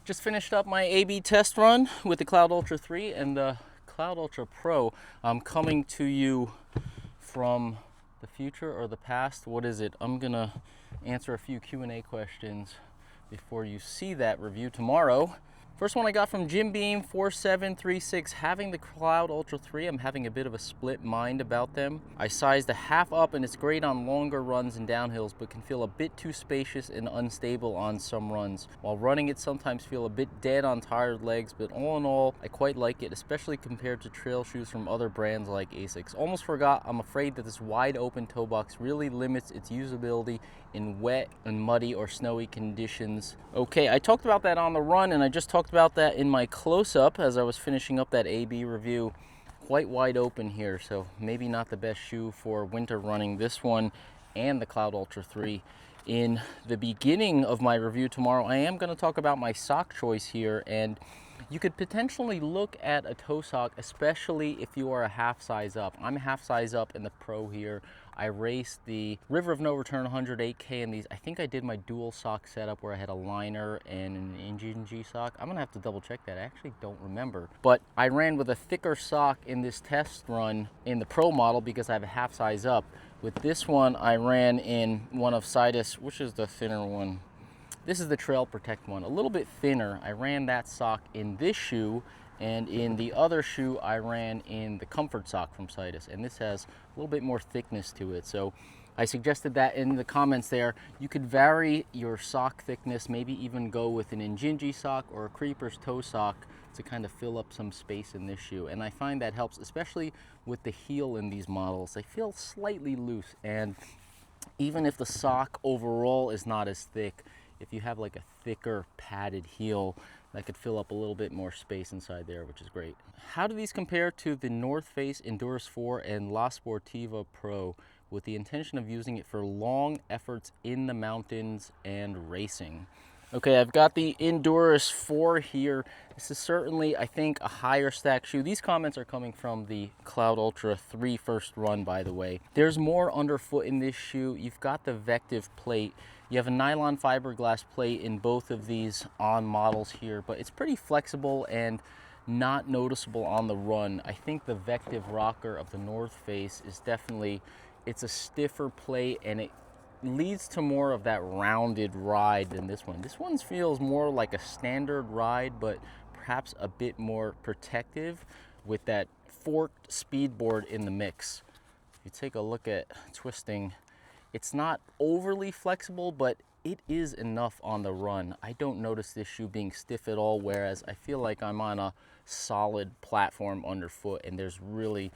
Just finished up my A/B test run with the Cloudultra 3 and the Cloudultra Pro. I'm coming to you from the future or the past. What is it? I'm gonna answer a few Q&A questions before you see that review tomorrow. First one I got from Jim Beam 4736. Having the Cloudultra 3, I'm having a bit of a split mind about them. I sized a half up and it's great on longer runs and downhills, but can feel a bit too spacious and unstable on some runs. While running it, sometimes feel a bit dead on tired legs, but all in all, I quite like it, especially compared to trail shoes from other brands like Asics. Almost forgot, I'm afraid that this wide open toe box really limits its usability in wet and muddy or snowy conditions. Okay, I talked about that on the run, and I just talked about that in my close-up as I was finishing up that A/B review. Quite wide open here, so maybe not the best shoe for winter running, this one and the Cloudultra 3. In the beginning of my review tomorrow, I am going to talk about my sock choice here, and you could potentially look at a toe sock, especially if you are a half size up. I'm a half size up in the Pro here. I raced the River of No Return 108K in these. I think I did my dual sock setup where I had a liner and an engine G sock. I'm gonna have to double check that. I actually don't remember. But I ran with a thicker sock in this test run in the Pro model because I have a half size up. With this one, I ran in one of Sidas, which is the thinner one. This is the Trail Protect one, a little bit thinner. I ran that sock in this shoe, and in the other shoe, I ran in the Comfort sock from Sidas, and this has a little bit more thickness to it. So I suggested that in the comments there. You could vary your sock thickness, maybe even go with an Injinji sock or a Creeper's toe sock to kind of fill up some space in this shoe. And I find that helps, especially with the heel in these models. They feel slightly loose, and even if the sock overall is not as thick, if you have like a thicker padded heel, that could fill up a little bit more space inside there, which is great. How do these compare to the North Face Enduris 4 and La Sportiva Pro, with the intention of using it for long efforts in the mountains and racing? Okay, I've got the Enduris 4 here. This is certainly, I think, a higher stack shoe. These comments are coming from the Cloudultra 3 first run, by the way. There's more underfoot in this shoe. You've got the Vective plate. You have a nylon fiberglass plate in both of these On models here, but it's pretty flexible and not noticeable on the run. I think the Vective rocker of the North Face is definitely, it's a stiffer plate, and it leads to more of that rounded ride than this one. This one feels more like a standard ride, but perhaps a bit more protective with that forked speedboard in the mix. If you take a look at twisting, it's not overly flexible, but it is enough on the run. I don't notice this shoe being stiff at all, whereas I feel like I'm on a solid platform underfoot, and there's really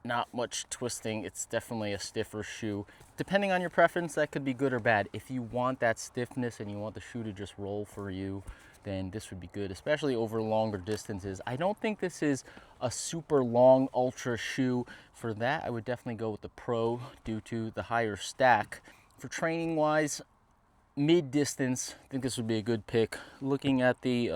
not much twisting. It's definitely a stiffer shoe. Depending on your preference, that could be good or bad. If you want that stiffness and you want the shoe to just roll for you, then this would be good, especially over longer distances. I don't think this is a super long ultra shoe. For that, I would definitely go with the Pro due to the higher stack. For training wise, mid distance, I think this would be a good pick. Looking at the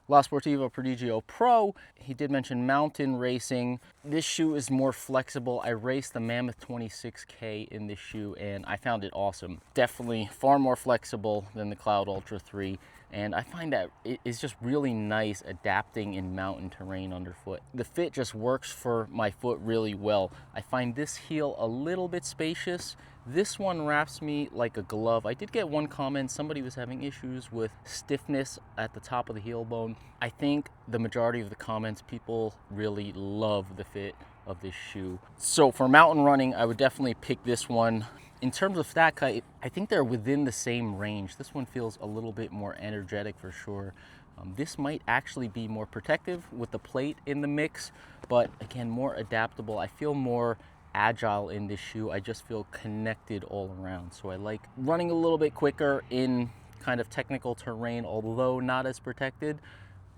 La Sportiva Prodigio Pro, he did mention mountain racing. This shoe is more flexible. I raced the Mammoth 26K in this shoe, and I found it awesome. Definitely far more flexible than the Cloudultra 3, and I find that it is just really nice adapting in mountain terrain underfoot. The fit just works for my foot really well. I find this heel a little bit spacious. This one wraps me like a glove. I did get one comment, somebody was having issues with stiffness at the top of the heel bone. I think the majority of the comments, people really love the fit of this shoe. So for mountain running, I would definitely pick this one. In terms of stack height, I think they're within the same range. This one feels a little bit more energetic for sure. This might actually be more protective with the plate in the mix, but again, more adaptable. I feel more agile in this shoe. I just feel connected all around. So I like running a little bit quicker in kind of technical terrain, although not as protected.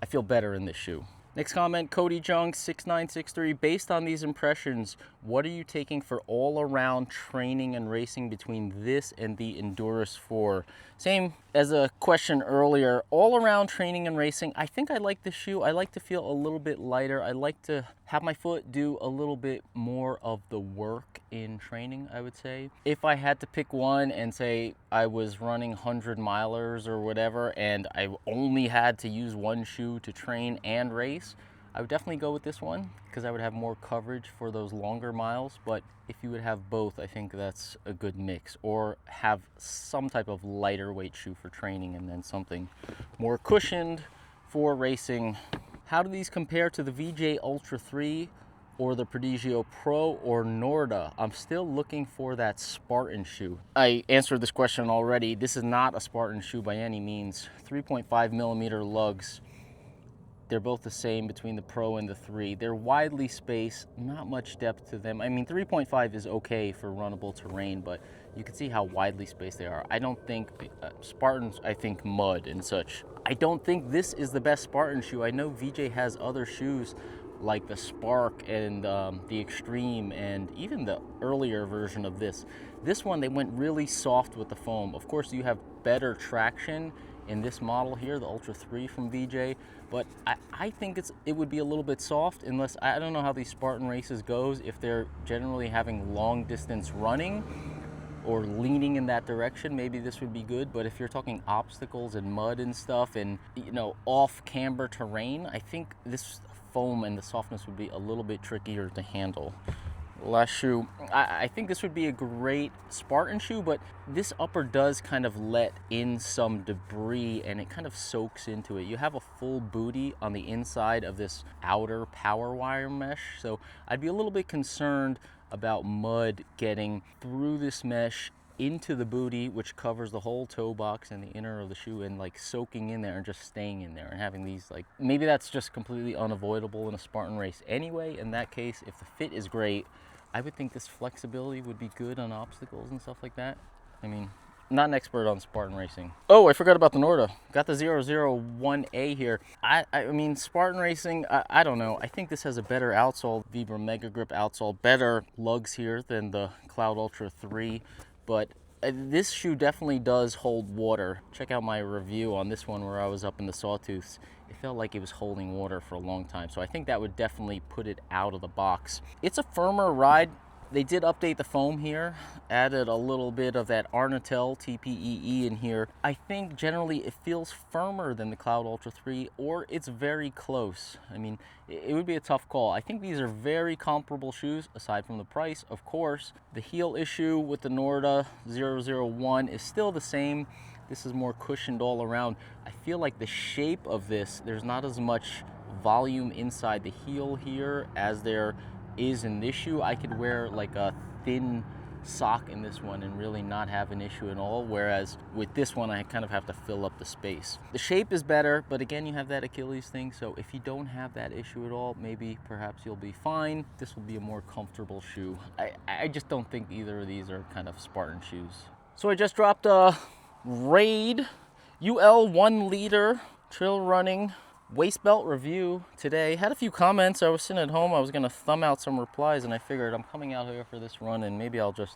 I feel better in this shoe. Next comment, Cody Jung 6963. Based on these impressions, what are you taking for all-around training and racing between this and the Enduris 4? Same as a question earlier. All-around training and racing, I think I like this shoe. I like to feel a little bit lighter. I like to have my foot do a little bit more of the work in training, I would say. If I had to pick one and say I was running 100 milers or whatever, and I only had to use one shoe to train and race, I would definitely go with this one because I would have more coverage for those longer miles. But if you would have both, I think that's a good mix. Or have some type of lighter weight shoe for training and then something more cushioned for racing. How do these compare to the VJ Ultra 3 or the Prodigio Pro or Norda? I'm still looking for that Spartan shoe. I answered this question already. This is not a Spartan shoe by any means. 3.5 millimeter lugs. They're both the same between the Pro and the 3. They're widely spaced, not much depth to them. I mean, 3.5 is okay for runnable terrain, but you can see how widely spaced they are. I don't think, Spartans, I think mud and such. I don't think this is the best Spartan shoe. I know VJ has other shoes like the Spark and the Extreme and even the earlier version of this. This one, they went really soft with the foam. Of course, you have better traction in this model here, the Ultra 3 from VJ, but I think it would be a little bit soft unless, I don't know how these Spartan Races goes, if they're generally having long distance running or leaning in that direction, maybe this would be good. But if you're talking obstacles and mud and stuff and, you know, off camber terrain, I think this foam and the softness would be a little bit trickier to handle. Last shoe, I think this would be a great Spartan shoe, but this upper does kind of let in some debris and it kind of soaks into it. You have a full booty on the inside of this outer power wire mesh, so I'd be a little bit concerned about mud getting through this mesh into the booty, which covers the whole toe box and the inner of the shoe, and like soaking in there and just staying in there and having these, like, maybe that's just completely unavoidable in a Spartan race anyway. In that case, if the fit is great, I would think this flexibility would be good on obstacles and stuff like that. I mean, not an expert on Spartan racing. Oh, I forgot about the Norda. Got the 001A here. I mean, Spartan racing, I don't know. I think this has a better outsole, Vibram Mega Grip outsole, better lugs here than the Cloudultra 3. But this shoe definitely does hold water. Check out my review on this one where I was up in the Sawtooths. It felt like it was holding water for a long time. So I think that would definitely put it out of the box. It's a firmer ride. They did update the foam here, added a little bit of that Arnatel TPEE in here. I think generally it feels firmer than the Cloudultra 3, or it's very close. I mean, it would be a tough call. I think these are very comparable shoes, aside from the price, of course. The heel issue with the Norda 001 is still the same. This is more cushioned all around. I feel like the shape of this, there's not as much volume inside the heel here as there is in this shoe. I could wear like a thin sock in this one and really not have an issue at all, whereas with this one I kind of have to fill up the space. The shape is better, but again, you have that Achilles thing, so if you don't have that issue at all, maybe perhaps you'll be fine. This will be a more comfortable shoe. I just don't think either of these are kind of Spartan shoes. So I just dropped a Raide UL 1 liter trail running waist belt review today. Had a few comments. I was sitting at home. I was gonna thumb out some replies, and I figured I'm coming out here for this run and maybe I'll just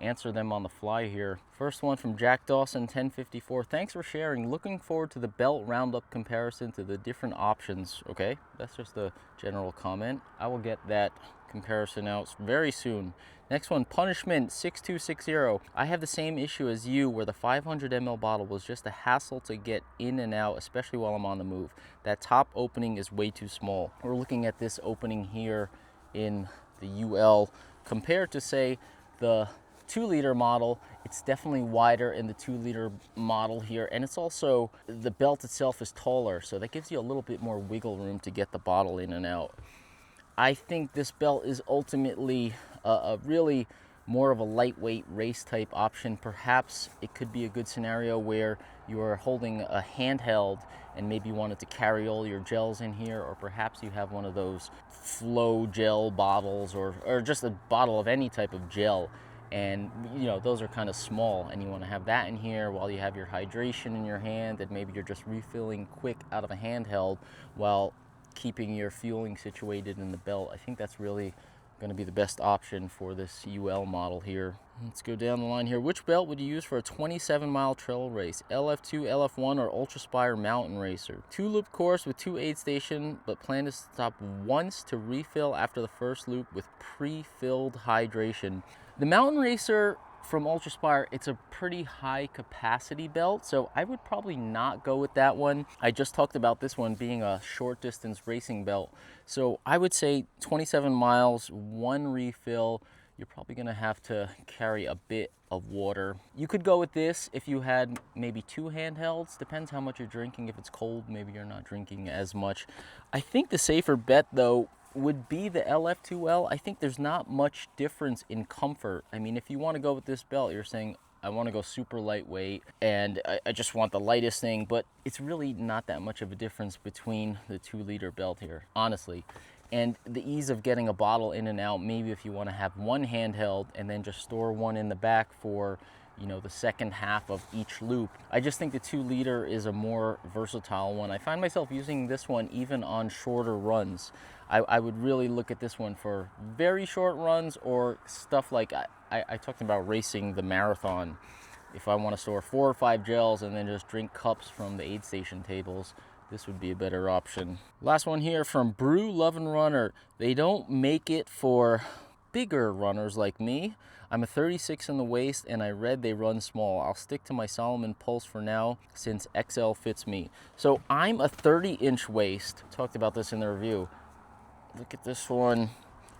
answer them on the fly here. First one from Jack Dawson 1054. Thanks for sharing. Looking forward to the belt roundup comparison to the different options. Okay, that's just a general comment. I will get that comparison out very soon. Next one, Punishment 6260. I have the same issue as you, where the 500 ml bottle was just a hassle to get in and out, especially while I'm on the move. That top opening is way too small. We're looking at this opening here in the UL compared to, say, the 2 liter model. It's definitely wider in the 2 liter model here, and it's also, the belt itself is taller, so that gives you a little bit more wiggle room to get the bottle in and out. I think this belt is ultimately a really more of a lightweight race type option. Perhaps it could be a good scenario where you are holding a handheld and maybe you wanted to carry all your gels in here, or perhaps you have one of those flow gel bottles or just a bottle of any type of gel, and you know those are kind of small and you want to have that in here while you have your hydration in your hand, and maybe you're just refilling quick out of a handheld while keeping your fueling situated in the belt, I think that's really going to be the best option for this UL model here. Let's go down the line here. Which belt would you use for a 27-mile trail race? LF2, LF1, or Ultraspire mountain racer? 2-loop course with 2 aid station, but plan to stop once to refill after the first loop with pre-filled hydration. The mountain racer from Ultraspire, it's a pretty high capacity belt, so I would probably not go with that one. I just talked about this one being a short distance racing belt, so I would say 27 miles, 1 refill. You're probably gonna have to carry a bit of water. You could go with this if you had maybe 2 handhelds. Depends how much you're drinking. If it's cold, maybe you're not drinking as much. I think the safer bet though would be the LF2L. I think there's not much difference in comfort. I mean, if you want to go with this belt, you're saying, I want to go super lightweight and I just want the lightest thing, but it's really not that much of a difference between the 2-liter belt here, honestly. And the ease of getting a bottle in and out, maybe if you want to have 1 handheld and then just store 1 in the back for, you know, the second half of each loop. I just think the 2-liter is a more versatile one. I find myself using this one even on shorter runs. I would really look at this one for very short runs or stuff like I talked about racing the marathon. If I want to store 4 or 5 gels and then just drink cups from the aid station tables, this would be a better option. Last one here from Brew Love and Runner. They don't make it for bigger runners like me. I'm a 36 in the waist and I read they run small. I'll stick to my Solomon Pulse for now since XL fits me. So I'm a 30-inch waist. Talked about this in the review. Look at this one.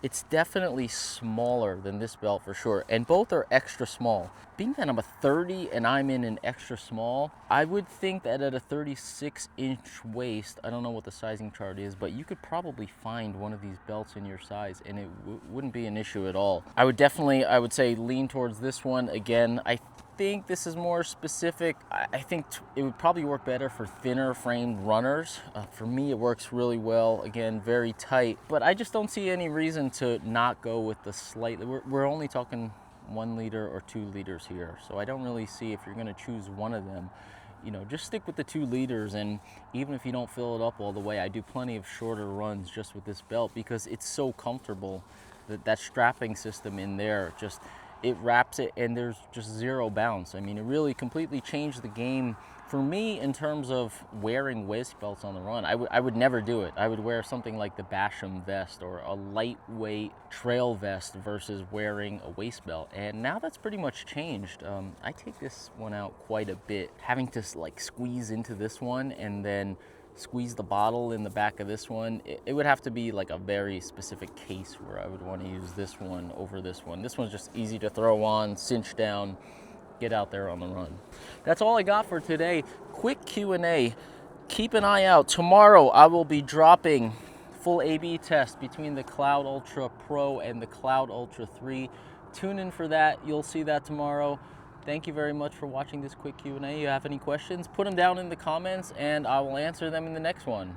It's definitely smaller than this belt for sure, and both are extra small. Being that I'm a 30 and I'm in an extra small, I would think that at a 36-inch waist, I don't know what the sizing chart is, but you could probably find one of these belts in your size and it wouldn't be an issue at all. I would say lean towards this one. Again, I think this is more specific. I think it would probably work better for thinner framed runners. For me, it works really well. Again, very tight, but I just don't see any reason to not go with the slightly, we're only talking 1 liter or 2 liters here. So I don't really see, if you're gonna choose one of them, you know, just stick with the 2 liters. And even if you don't fill it up all the way, I do plenty of shorter runs just with this belt because it's so comfortable. That strapping system in there, just, it wraps it and there's just 0 bounce. I mean, it really completely changed the game for me in terms of wearing waist belts on the run. I would never do it. I would wear something like the Basham vest or a lightweight trail vest versus wearing a waist belt. And now that's pretty much changed. I take this one out quite a bit. Having to like squeeze into this one and then squeeze the bottle in the back of this one, it would have to be like a very specific case where I would want to use this one over this one. This one's just easy to throw on, cinch down, get out there on the run. That's all I got for today. Quick Q&A. Keep an eye out. Tomorrow I will be dropping full A/B test between the Cloudultra Pro and the Cloudultra 3. Tune in for that. You'll see that tomorrow. Thank you very much for watching this quick Q&A. You have any questions, put them down in the comments and I will answer them in the next one.